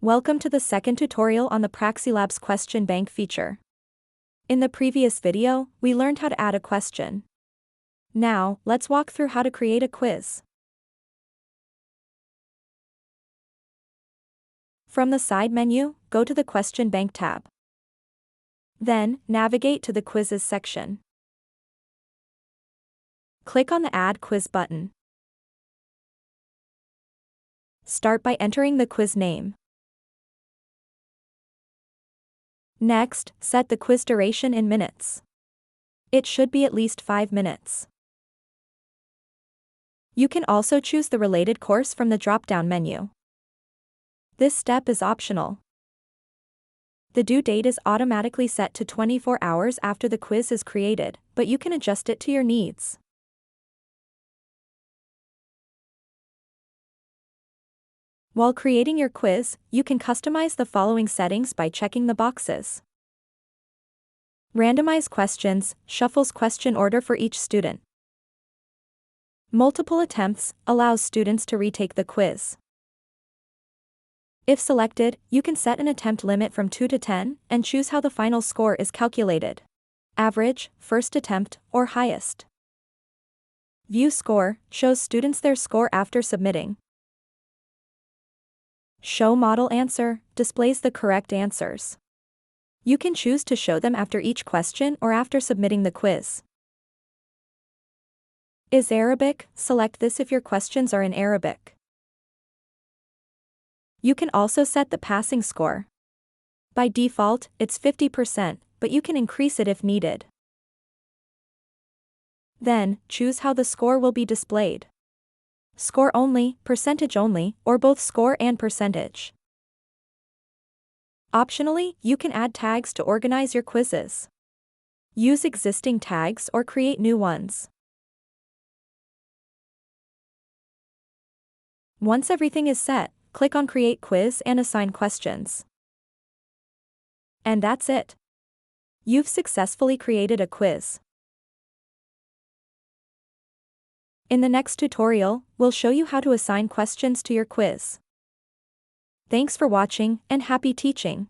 Welcome to the second tutorial on the PraxiLabs question bank feature. In the previous video, we learned how to add a question. Now, let's walk through how to create a quiz. From the side menu, go to the Question Bank tab. Then, navigate to the Quizzes section. Click on the Add Quiz button. Start by entering the quiz name. Next, set the quiz duration in minutes. It should be at least 5 minutes. You can also choose the related course from the drop-down menu. This step is optional. The due date is automatically set to 24 hours after the quiz is created, but you can adjust it to your needs. While creating your quiz, you can customize the following settings by checking the boxes. Randomize questions, shuffles question order for each student. Multiple attempts, allows students to retake the quiz. If selected, you can set an attempt limit from 2 to 10, and choose how the final score is calculated. Average, first attempt, or highest. View score, shows students their score after submitting. Show model answer, displays the correct answers. You can choose to show them after each question or after submitting the quiz. Is Arabic? Select this if your questions are in Arabic. You can also set the passing score. By default, it's 50%, but you can increase it if needed. Then, choose how the score will be displayed. Score only, percentage only, or both score and percentage. Optionally, you can add tags to organize your quizzes. Use existing tags or create new ones. Once everything is set, click on Create Quiz and assign questions. And that's it. You've successfully created a quiz. In the next tutorial, we'll show you how to assign questions to your quiz. Thanks for watching, and happy teaching!